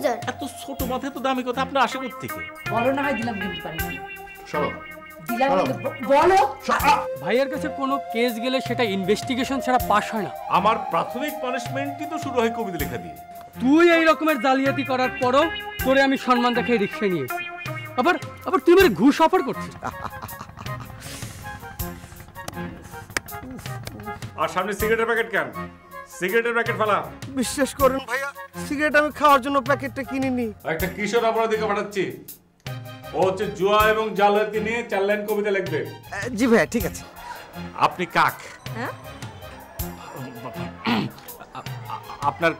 2000। এত ছোট মাথায় তো দামি কথা আপনি আশা করতে থেকে বলো না হয় দিলাম কিন্তু পারি না। সরো দিলাম বলো। ভাইয়ের কাছে কোনো কেস গেলে সেটা ইনভেস্টিগেশন ছাড়া পাস হয় না। আমার প্রাথমিক পানিশমেন্টই তো শুরু হয় কবিতা লেখা দিয়ে। তুই এই রকমের জালিয়াতি করার পরও তোরে আমি সম্মান দেখে রিক্সা নিয়েছি, আবার আবার তুই মেরে ঘুষ অফার করছিস। আর সামনে সিগারেটের প্যাকেট কেন? সিগারেটের প্যাকেট ফেলা। বিশ্বাস করেন ভাইয়া, সিগারেট আমি খাওয়ার জন্য প্যাকেটটা কিনিনি। একটা কিশোর অপরাধীকে পাঠাচ্ছি, ও হচ্ছে জুয়া এবং জালিয়াতি নিয়ে 4 লাইন কবিতা লিখবে। জি ভাইয়া, ঠিক আছে। আপনি কাক? হ্যাঁ, আপনার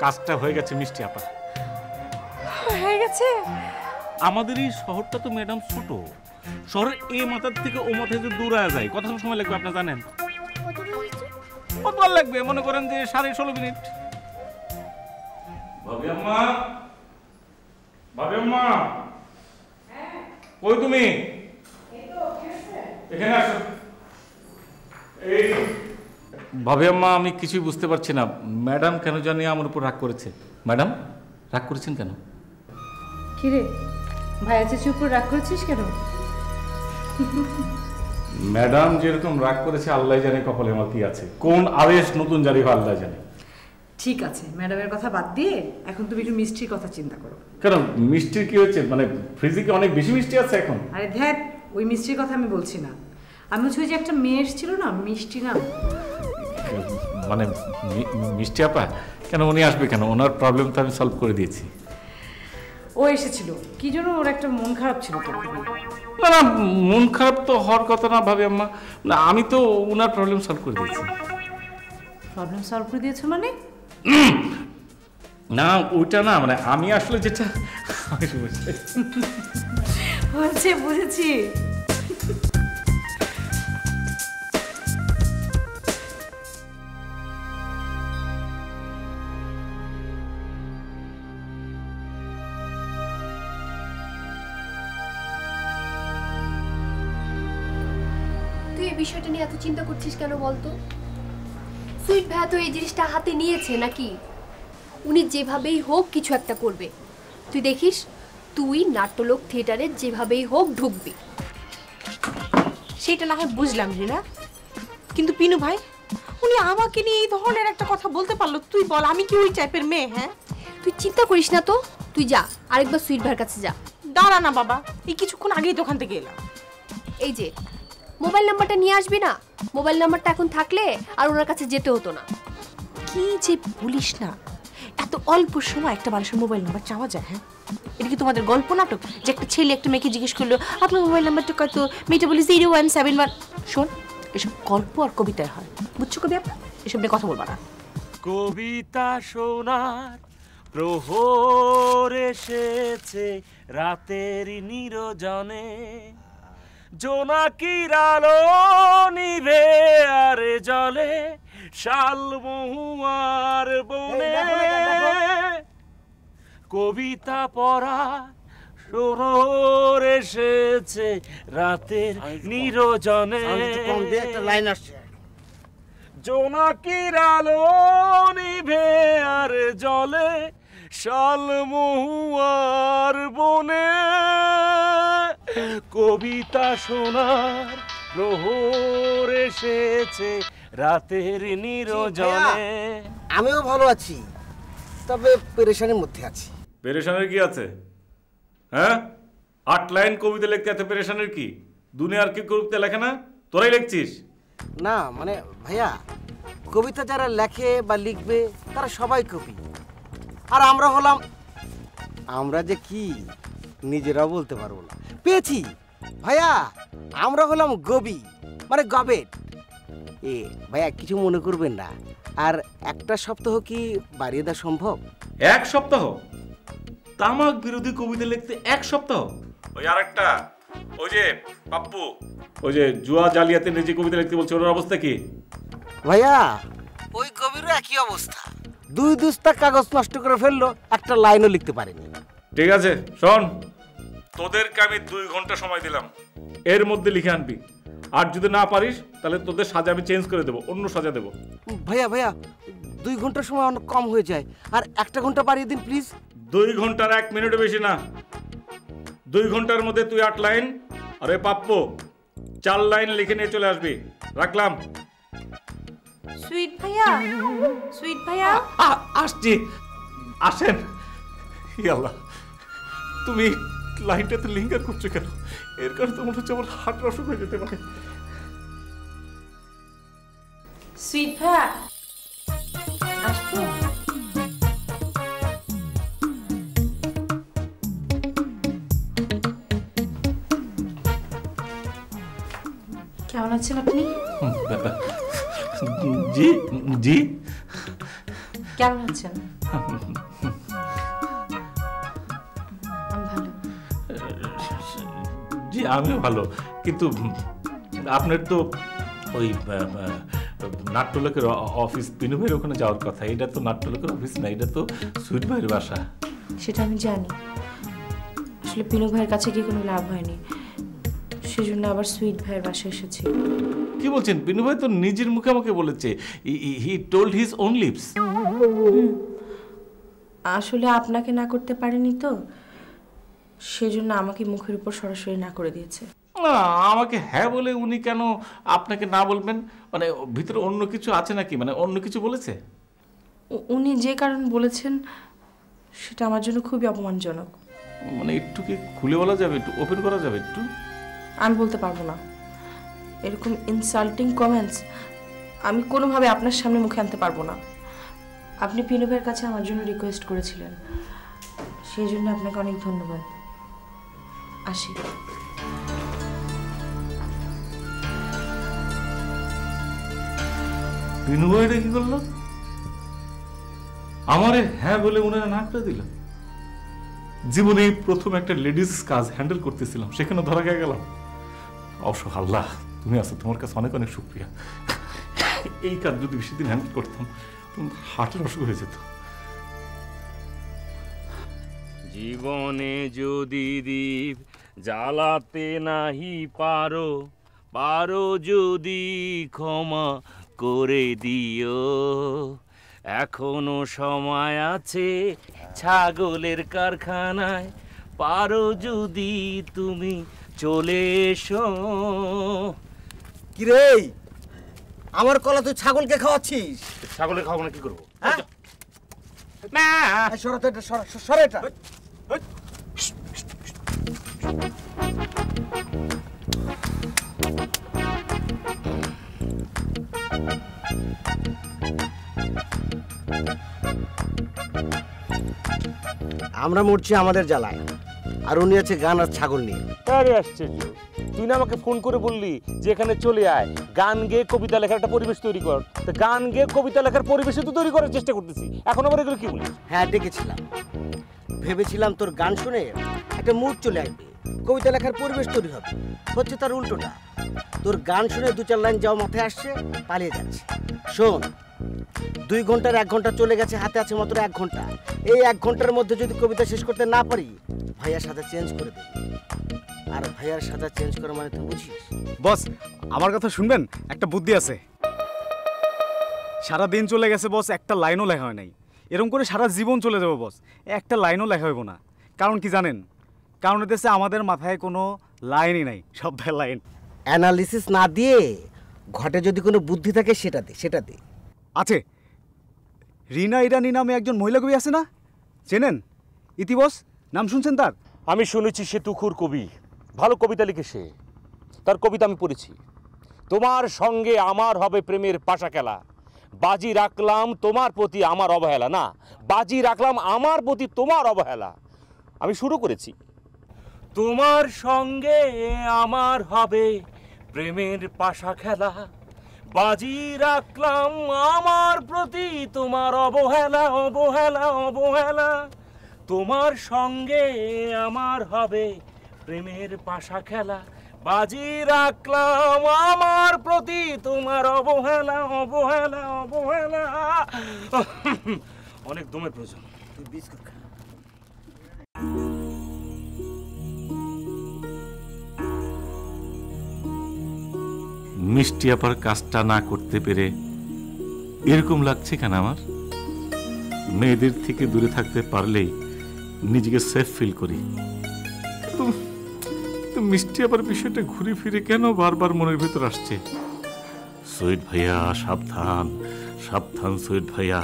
কাজটা হয়ে গেছে মিষ্টি আপা। হয়ে গেছে। আমাদের এই শহরটা তো ম্যাডাম ছোট, শহরের এই মাথার থেকে ও মাথায় যে দূরে যায় কত সময় লাগবে আপনি জানেন? কতবার লাগবে? মনে করেন যে 16.5 মিনিট। ভাবি আম্মা, ভাবি আম্মা, কই তুমি? এখানে আসো। এই ভাবি আম্মা, আমি কিছুই বুঝতে পারছি না, ম্যাডাম কেন জানি আমার উপর রাগ করেছে। ম্যাডাম রাগ করেছেন কেন? কিরে ভাইয়া চেঁচির উপর রাগ করেছিস কেন? ম্যাডাম যেরকম রাগ করেছে আল্লাহ জানে কপালে আমার কি আছে, কোন আদেশ নতুন জারি হয় আল্লাহ জানে। ঠিক আছে, ম্যাডামের কথা বাদ দিয়ে এখন তুমি একটু মিষ্টির কথা চিন্তা করো। কেন মিষ্টির কি হচ্ছে? মানে ফ্রিজে কি অনেক বেশি মিষ্টি আছে এখন? আরে ধ্যাত, ওই মিষ্টির কথা আমি বলছি না। আমি হচ্ছে ওই যে একটা মেয়ে এসেছিল না, মিষ্টি নাম। মানে মিষ্টি আপা? কেন উনি আসবে কেন? ওনার প্রবলেম তো আমি সলভ করে দিয়েছি। ও এসেছিল কি জন্য? ওর একটা মন খারাপ ছিল তো। না না, মন খারাপ তো হওয়ার কথা না ভাবি আম্মা, না আমি তো ওনার প্রবলেম সলভ করে দিয়েছি। প্রবলেম সলভ করে দিয়েছো মানে? না ওইটা না, মানে আমি আসলে যেটা হচ্ছে বুঝেছি। তুই এই বিষয়টা নিয়ে এত চিন্তা করছিস কেন বলতো? সুইট ভাইয়া তো এই জিনিসটা হাতে নিয়েছে নাকি? উনি যেভাবেই হোক কিছু একটা করবে। তুই দেখিস, তুই নাট্যলোক থিয়েটারে যেভাবেই হোক ঢুকবি। সেটা না হয় বুঝলাম রিনা, কিন্তু পিনু ভাই উনি আমাকে নিয়ে এই ধরনের একটা কথা বলতে পারলো? তুই বল, আমি কি ওই টাইপের মেয়ে? হ্যাঁ, তুই চিন্তা করিস না তো, তুই যা আরেকবার সুইট ভাইয়ের কাছে যা। দাঁড়া না বাবা, এই কিছুক্ষণ আগেই দোকান থেকে এলাম। এই যে মোবাইল নাম্বারটা নিয়ে আসবি না? মোবাইল নাম্বারটা এখন থাকলে আর ওনার কাছে যেতে হতো না। কি যে বলিস না, এত অল্প সময় একটা মানুষের মোবাইল নাম্বার চাওয়া যায়? হ্যাঁ, এটা কি তোমাদের গল্প নাটক যে একটা ছেলে একটা মেয়েকে জিজ্ঞেস করলো আপনার মোবাইল নাম্বারটা কত? মেয়েটা বলি 0171। শোন, এসব গল্প আর কবিতায় হয়, বুঝছো কবি আপা? এসব নিয়ে কথা বলবা না। কবিতা শোনার প্রহর এসেছে রাতের নিরজনে, জোনাকির আলো নিভে আর জলে শালমহুয়ার বনে, কবিতা পড়া প্রহর এসেছে রাতের নিরজনে, জোনাকির আলো নিভে আর জলে শালমহুয়ার বনে, কবিতা শোনার প্রহর এসেছে রাতের নিরজনে। আমিও ভালো আছি, তবে পেরেশানির মধ্যে আছি। পেরেশানের কি আছে? হ্যাঁ, 8 লাইন কবিতা লিখতে এত পেরেশানের কি? দুনিয়ার কি কবিতা লেখে না, তোরাই লিখছিস? না মানে ভাইয়া, কবিতা যারা লেখে বা লিখবে তারা সবাই কবি, আর আমরা হলাম, আমরা যে কি নিজেরাও বলতে পারবো না। পেয়েছি ভাইয়া, আমরা হলাম গবি, মানে গবেট। এ ভাইয়া কিছু মনে করবেন না, আর একটা সপ্তাহ কি বাড়িয়ে দেওয়া সম্ভব? 1 সপ্তাহ? তামাক বিরোধী কবিতা লিখতে 1 সপ্তাহ? ওই আরেকটা, ওই যে পাপ্পু, ওই যে জুয়া জালিয়াতে নিজে কবিতা লিখতে বলছে, ওর অবস্থা কি? ভাইয়া ওই কবিরও একই অবস্থা, 2 দুস্তা কাগজ নষ্ট করে ফেললো, একটা লাইনও লিখতে পারেনি। ঠিক আছে শোন, তোদেরকে আমি 2 ঘন্টা সময় দিলাম, এর মধ্যে লিখে আনবি, আর যদি না পারিস তাহলে তোদের সাজা আমি চেঞ্জ করে দেবো, অন্য সাজা দেবো। ভাইয়া ভাইয়া 2 ঘন্টার সময় অনেক কম হয়ে যায়, আর 1 ঘন্টা বাড়িয়ে দিন প্লিজ। 2 ঘন্টার 1 মিনিটও বেশি না। 2 ঘন্টার মধ্যে তুই 8 লাইন আর এ পাপ্পু 4 লাইন লিখে নিয়ে চলে আসবি। রাখলাম। সুইট ভাইয়া, সুইট ভাইয়া, আসছি, আসেন। আল্লাহ, তুমি লাইনটাতে লিঙ্গার করছো কেন? এর কারণে তো মনে হচ্ছে আমার হার্ট অসুখ হয়ে যেতে পারে। সুইট ভাইয়া আসবো? কেমন আছেন আপনি? জি জি। কেমন আছেন? ভালো। জি আমিও ভালো, কিন্তু আপনার তো ওই নাট্যলোকের অফিস পিনু ভাইয়ের ওখানে যাওয়ার কথা। এটা তো নাট্যলোকের অফিস না, এটা তো সুইট ভাইয়ের বাসা। সেটা আমি জানি, আসলে পিনু ভাইয়ের কাছে গিয়ে কোনো লাভ হয়নি, সেজন্য আবার সুইট ভাইয়ের বাসায় এসেছি। কি বলছেন? পিনু ভাই তো নিজের মুখে আমাকে বলেছে, he told his own lips. আসলে আপনাকে না করতে পারেনি তো, সেজন্য আমাকে মুখের উপর সরাসরি না করে দিয়েছে। না, আমাকে হ্যাঁ বলে উনি কেন আপনাকে না বলবেন? মানে ভিতরে অন্য কিছু আছে নাকি? মানে অন্য কিছু বলেছে? উনি যে কারণ বলেছেন সেটা আমার জন্য খুবই অপমানজনক। মানে একটু কি খুলে বলা যাবে, একটু ওপেন করা যাবে একটু? আমি বলতে পারবো না, এরকম ইনসাল্টিং কমেন্টস আমি কোনোভাবে আপনার সামনে মুখে আনতে পারবো না। আপনি পিনু ভাইয়ের কাছে আমার জন্য রিকোয়েস্ট করেছিলেন, সেই জন্য আপনাকে অনেক ধন্যবাদ। আসি। পিনু ভাইটা কি করলো? আমারে হ্যাঁ বলে উনারা না করে দিল। জীবনে প্রথম একটা লেডিস কাজ হ্যান্ডেল করতেছিলাম, সেখানে ধরা খেয়ে গেলাম। অবশ্য আল্লাহ তুমি আছো, তোমার কাছে অনেক অনেক শুকরিয়া। এই কাজ যদি বেশি দিন হ্যান্ডেল করতাম হার্টের অসুখ হয়ে যেত। জীবনে যদি দীপ জ্বালাতে নাহি পারো, পারো যদি ক্ষমা করে দিও। এখনো সময় আছে ছাগলের কারখানায়, পারো যদি তুমি চলে এসো। কিরে, আমার কলা তুই ছাগলকে খাওয়াচ্ছিস? ছাগলের খাবো না, কি করবো? হ্যাঁ? না, সরা তো এটা, সরা এটা। আমরা মরছি আমাদের জ্বালায়, আর উনি আছে গান আর ছাগল নিয়ে। আরে আশ্চর্য, তুই না আমাকে ফোন করে বললি যে এখানে চলে আয়, গান গেয়ে কবিতা লেখার একটা পরিবেশ তৈরি কর। তো গান গেয়ে কবিতা লেখার পরিবেশ তো তৈরি করার চেষ্টা করতেছি, এখন আবার এগুলো কি বলিস? হ্যাঁ ডেকেছিলাম, ভেবেছিলাম তোর গান শুনে একটা মুড চলে আসবে, কবিতা লেখার পরিবেশ তৈরি হবে। হচ্ছে তার উল্টোটা, তোর গান শুনে 2-4 লাইন যাও মাথায় আসছে, পালিয়ে যাচ্ছে। শোন, 2 ঘন্টার 1 ঘন্টা চলে গেছে, হাতে আছে মাত্র 1 ঘন্টা। এই 1 ঘন্টার মধ্যে যদি কবিতা শেষ করতে না পারি, ভাইয়ার সাথে চেঞ্জ করে দেবে। আর ভাইয়ার সাথে চেঞ্জ করা মানে তুই বুঝিস? বস, আমার কথা শুনবেন? একটা বুদ্ধি আছে। সারা দিন চলে গেছে বস, একটা লাইনও লেখা হয় নাই। এরকম করে সারা জীবন চলে যাবো বস, একটা লাইনও লেখা হইব না। কারণ কি জানেন? কারণ হতেছে আমাদের মাথায় কোনো লাইনই নাই, সব লাইন। অ্যানালিসিস না দিয়ে ঘটে যদি কোনো বুদ্ধি থাকে সেটা দে। আছে, রিনা ইরানি নামে একজন মহিলা কবি আছে না, চেনেন? ইতি বস, নাম শুনছেন তার? আমি শুনেছি সে তুখুর কবি, ভালো কবিতা লিখে সে। তার কবিতা আমি পড়েছি। তোমার সঙ্গে আমার হবে প্রেমের পাশা খেলা, বাজি রাখলাম তোমার প্রতি আমার অবহেলা, না বাজি রাখলাম আমার প্রতি তোমার অবহেলা। আমি শুরু করেছি, তোমার সঙ্গে আমার হবে প্রেমের পাশা খেলা, বাজি রাখলাম আমার প্রতি তোমার অবহেলা, অবহেলা, অবহেলা। তোমার সঙ্গে আমার হবে প্রেমের পাশা খেলা, বাজি রাখলাম আমার প্রতি তোমার অবহেলা, অবহেলা, অবহেলা। অনেক দমের প্রয়োজন। তুই বিস্কুট খা। মিষ্টি আপার কাজটা না করতে পেরে এরকম লাগছে কেন আমার? মেয়েদের থেকে দূরে থাকতে পারলেই নিজেকে সেফ ফিল করি। মিষ্টি আবার বিষয়টা ঘুরে ফিরে কেন বারবার মনের ভিতর আসছে? সুইট ভাইয়া সাবধান সাবধান, সুইট ভাইয়া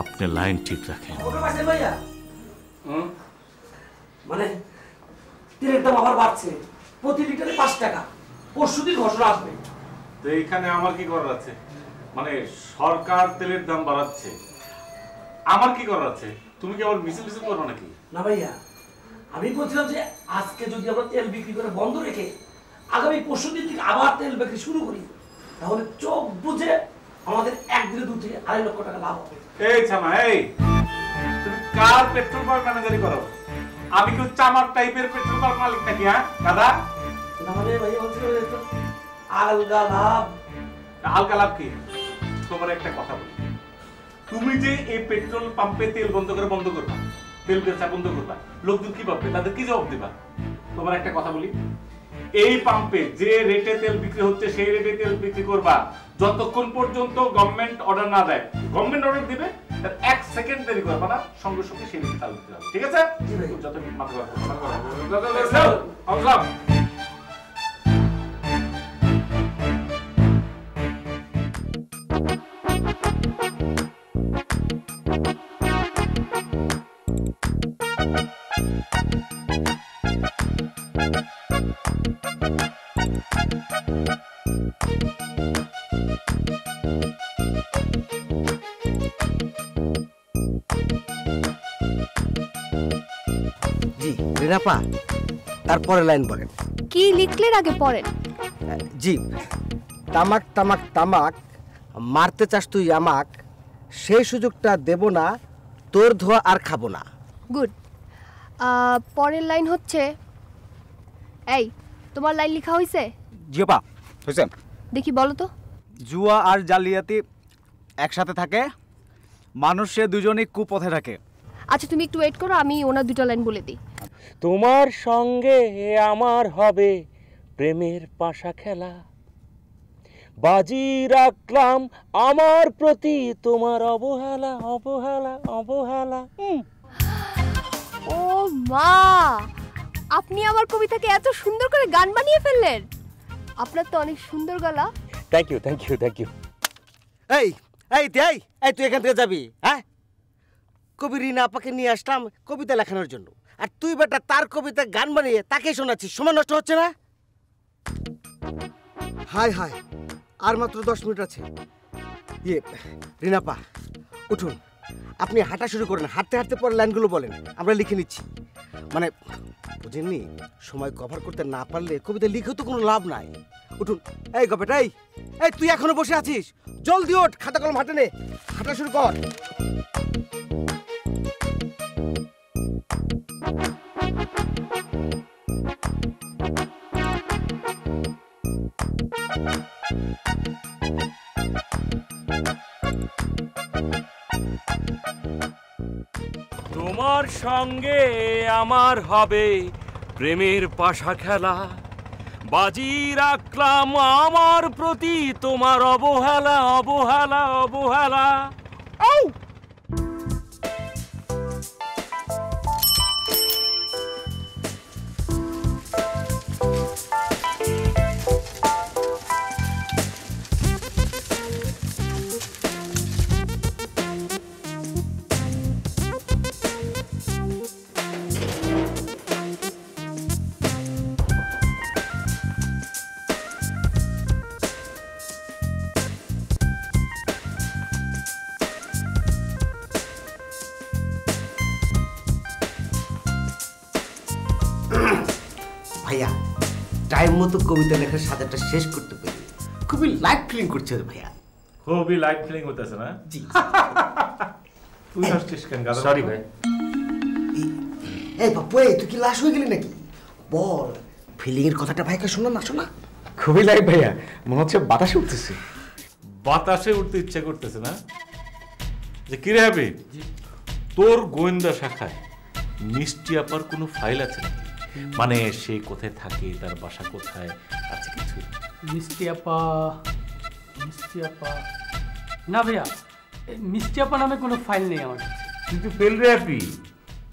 আপনি লাইন ঠিক রাখেন। ভাইয়া মানে তেলের দাম আবার বাড়ছে, প্রতি লিটারে 5 টাকা। পরশুদিন ঘোষণা আসবে। তো এইখানে আমার কি করার আছে? মানে সরকার তেলের দাম বাড়াচ্ছে, আমার কি করার আছে? তুমি কি আবার মিছিল মিছিল করবে নাকি? না ভাইয়া, আমি বলছিলাম যে আজকে যদি আমরা তেল বিক্রি করে বন্ধ রেখে আগামী পরশুদিন থেকে আবার তেল বিক্রি শুরু করি, তাহলে চোখ বুঝে আমাদের 1 দিনে 2 থেকে 2.5 লক্ষ টাকা লাভ হবে। এই ছামা, এই তুমি কার পেট্রোল পাম্প ম্যানেজারি করো? আমি কি চামার টাইপের পেট্রোল পাম্প মালিক নাকি? হ্যাঁ দাদা, না মানে ভাইয়া বলছিল যে আলগা লাভ। আলগা লাভ কি? তোমার একটা কথা বলি, তুমি যে এই পেট্রোল পাম্পে তেল বন্ধ করবা, তেল বেচা বন্ধ করবা, লোকজন কি ভাববে? তাদের কি জবাব দিবা? তোমার একটা কথা বলি, এই পাম্পে যে রেটে তেল বিক্রি হচ্ছে সেই রেটে তেল বিক্রি করবা যতক্ষণ পর্যন্ত গভর্নমেন্ট অর্ডার না দেয়। গভর্নমেন্ট অর্ডার দিবে, তার 1 সেকেন্ড দেরি করবা না, সঙ্গে সঙ্গে সেই রেটে চালু দিতে হবে। ঠিক আছে? যত মাথা গরম। জি রিনাপা, তারপরে লাইন বলেন। কি লিখলেন আগে পড়েন। জি, তামাক তামাক তামাক মারতে চাস তুই আমাক, সেই সুযোগটা দেব না, তোর ধোয়া আর খাবো না। গুড। পরের লাইন হচ্ছে, এই তোমার লাইন লেখা হয়েছে? জিওপা হয়েছে। দেখি বলো তো। জুয়া আর জালিয়াতি একসাথে থাকে, মানুষে দুজনেই কুপথে থাকে। আচ্ছা তুমি একটু ওয়েট করো, আমি ওনার 2টা লাইন বলে দিই। তোমার সঙ্গে আমার হবে প্রেমের পাশা খেলা, বাজি রাখলাম আমার প্রতি তোমার অবহেলা অবহেলা অবহেলা। ও মা, আপনি আমার কবিতাকে এত সুন্দর করে গান বানিয়ে ফেললেন। আপনার তো অনেক সুন্দর গলা। Thank you thank you thank you. এই এই এই এই তুই এখান থেকে যাবি? হ্যাঁ, কবি রিনা আপাকে নিয়ে আসলাম কবিতা লেখানোর জন্য, আর তুই বেটা তার কবিতা গান বানিয়ে তাকেই শোনাচ্ছিস। সময় নষ্ট হচ্ছে না? হায় হায়, আর মাত্র 10 মিনিট আছে। রিনাপা উঠুন, আপনি হাঁটা শুরু করেন, হাঁটতে হাঁটতে পরে লাইনগুলো বলেন, আমরা লিখে নিচ্ছি। মানে বুঝেননি, সময় কভার করতে না পারলে কবিতা লিখেও তো কোনো লাভ নাই। উঠুন। এই গবেটা, এই তুই এখনো বসে আছিস? জলদি ওঠ, খাতা কলম হাতে নে, হাঁটা শুরু কর। তোমার সঙ্গে আমার হবে প্রেমের পাশা খেলা, বাজি রাখলাম আমার প্রতি তোমার অবহেলা অবহেলা অবহেলা। ভাইয়া টাইম মতো কবিতা লেখার সাজাটা শেষ করতে পেরে খুবই লাইট ফিলিং করছে ভাইয়া। খুবই লাইট ফিলিং হতেছে না? জি। তুই হাসছিস কেন? সরি ভাই। এই বাপু, তুই কি লাশ হয়ে গেলি নাকি? বল, ফিলিং এর কথাটা ভাইকে শোনা না শোনা। খুবই লাইট ভাইয়া, মনে হচ্ছে বাতাসে উঠতেছে। বাতাসে উঠতে ইচ্ছা করতেছে না? যে কি রে হবে, তোর গোয়েন্দা শাখায় মিষ্টি আপার কোনো ফাইল আছে নাকি? মানে সে কোথায় থাকে, তার বাসা কোথায় আছে কিছু? মিষ্টি আপা না ভাইয়া, মিষ্টি আপা নামে কোনো ফাইল নেই আমার কাছে। কিন্তু ফেল রে আপি,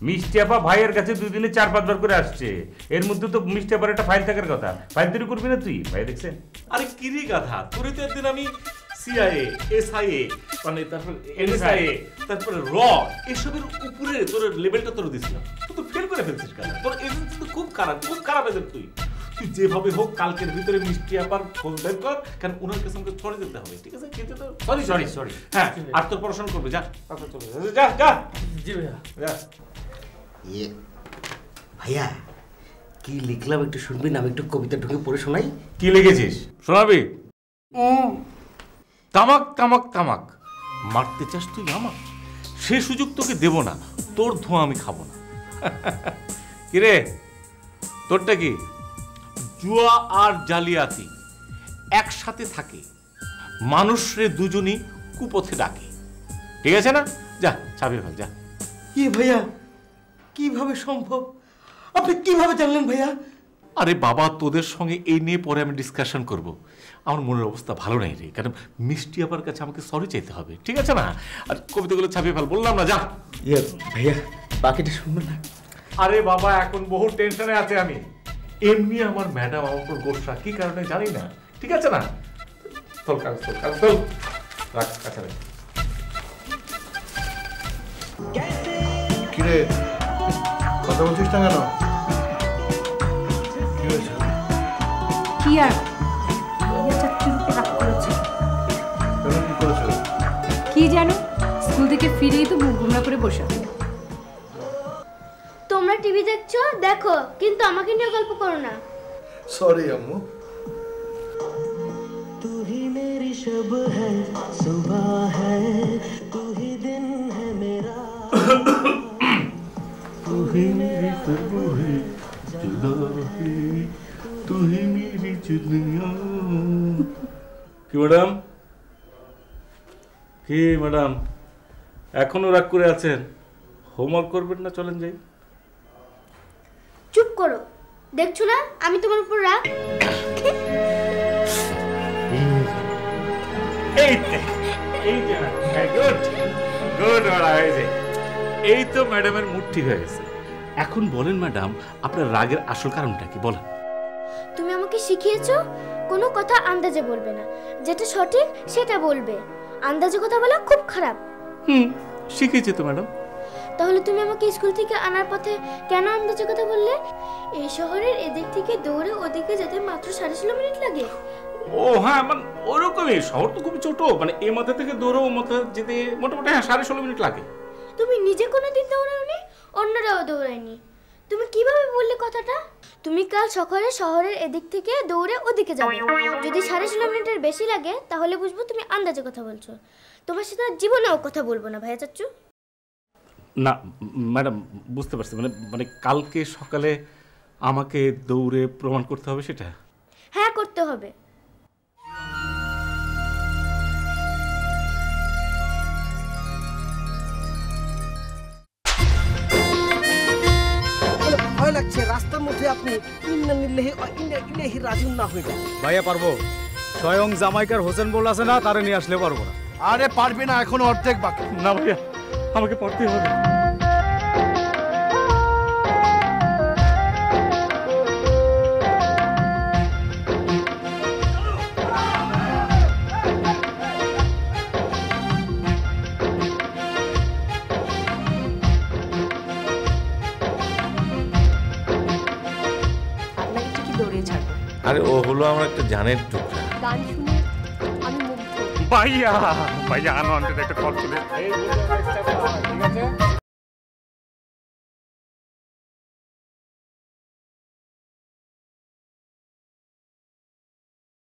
মিষ্টি আপা ভাইয়ের কাছে 2 দিনে 4-5 বার করে আসছে, এর মধ্যে তো মিষ্টি আপার একটা ফাইল থাকার কথা। ফাইল তৈরি করবি না তুই? ভাই দেখছেন? আরে কিরি গাধা, তোরে তো একদিন আমি সিআইএ, এসআইএ, মানে তারপর এনএসআইএ, তারপরে র এসবের উপরে তোর লেভেলটা তোর দিছিলাম। তুই তো ফেল করে ফেলছিস কেন? তোর এজেন্সি তো খুব খারাপ এজেন্ট তুই। তুই যেভাবে হোক কালকের ভিতরে মিষ্টি আপার খোঁজ বের কর, কারণ ওনার কাছে আমাকে ছড়ে যেতে হবে, ঠিক আছে? কিন্তু তো সরি হ্যাঁ, আর তোর পড়াশোনা করবে, যা যা। জি ভাইয়া। যা। ইয়ে ভাইয়া, কি লিখলাম একটু শুনবি না? আমি একটু কবিতা ঢুকে পড়ে শোনাই। কি লিখেছিস শোনাবি? তামাক তামাক তামাক মারতে চাস তুই আমাক, সে সুযোগ তোকে দেব না, তোর ধোঁয়া আমি খাবো না। কিরে তোরটা কি? জুয়া আর জালিয়াতি একসাথে থাকে, মানুষরে দুজনই কুপথে ডাকে, ঠিক আছে না? যা ছাপিয়ে ফেল, যা। কি ভাইয়া, কিভাবে সম্ভব? আপনি কিভাবে জানলেন ভাইয়া? আরে বাবা, তোদের সঙ্গে এই নিয়ে পরে আমি ডিসকাশন করব। আমার মনের অবস্থা ভালো নাই রে, কারণ মিষ্টি আপার কাছে আমাকে সরি চাইতে হবে, ঠিক আছে না? আর কবিতাগুলো ছাপিয়ে ফেল, বললাম না, যা। ইয়ে ভাইয়া, বাকিটা শুনবেন না? আরে বাবা, এখন বহু টেনশনে আছে আমি। এমনি আমার ম্যাডাম আমার উপর গোসা, কি কারণে জানি না, ঠিক আছে না? চল কাগজ রাখ, কাছে রাখ। কিরে, কথা বলছিস না কেন? কি হয়েছে? কি আর ভাইয়া চাচ্চুর উপর রাগ করেছে। কেন, কি করেছে? কি জানো, স্কুল থেকে ফিরেই তো মুখ গুমরা করে বসে। তোমরা টিভি দেখছো, দেখো, কিন্তু আমাকে নিয়ে গল্প করো না। সরি আম্মু। तू ही मेरी शब है, सुबह है, तू ही दिन है मेरा, तू ही मेरी सुबह है, जुदा है, तू ही मेरी दुनिया। কি ম্যাডাম, কি ম্যাডাম, এখনো রাগ করে আছেন? হোমওয়ার্ক করবেন না? চলেন যাই। চুপ করো, দেখছো না আমি তোমার উপর রাগ? এই তো ম্যাডামের মুড ঠিক হয়ে গেছে। এখন বলেন ম্যাডাম, আপনার রাগের আসল কারণটা কি বলেন? তুমি আমাকে শিখিয়েছো কোনো কথা আন্দাজে বলবে না, যেটা সঠিক সেটা বলবে। আন্দাজে কথা বলা খুব খারাপ। শিখেছি তো ম্যাডাম। তাহলে তুমি আমাকে স্কুল থেকে আনার পথে কেন আন্দাজে কথা বললে? এই শহরের এদিক থেকে দৌড়ে ওদিকে যেতে মাত্র 6.5 মিনিট লাগে। ও হ্যাঁ, মানে ওরকমই, শহর তো খুবই ছোট, মানে এই মাথা থেকে দৌড়ে ও মাথা যেতে মোটামুটি 16.5 মিনিট লাগে। তুমি নিজে কোনোদিন দৌড়াওনি, অন্যরাও দৌড়ায়নি। তুমি কিভাবে বললে কথাটা? তুমি কাল সকালে শহরের এদিক থেকে দৌড়ে ওদিকে যাবে। যদি 16.5 মিনিটের বেশি লাগে তাহলে বুঝবো তুমি আন্দাজে কথা বলছো। তোমার সাথে জীবনেও কথা বলবো না ভাইয়া চাচ্চু। না ম্যাডাম, বুঝতে পারছি, মানে মানে কালকে সকালে আমাকে দৌড়ে প্রমাণ করতে হবে সেটা? হ্যাঁ, করতে হবে। ভয় লাগছে রাস্তার মধ্যে আপনি ইন্না নিল্লাহি ওয়া ইন্না ইলাইহি রাজিউন না হয়ে যান। ভাইয়া পারবো, স্বয়ং জামাইকার হোসেন বল আছে না, তারে নিয়ে আসলে পারবো না। আরে পারবি না, এখনো অর্ধেক বাকি। না ভাইয়া, আমাকে পড়তেই হবে। আপনাকে ঠিকই দৌড়িয়ে ছাড়বো। আরে ও হলো আমার একটা জানের টুকরা। গান শুনে আমি মুগ্ধ। ভাইয়া ভাইয়া, আনন্দের একটা কল তুলে। ঠিক আছে।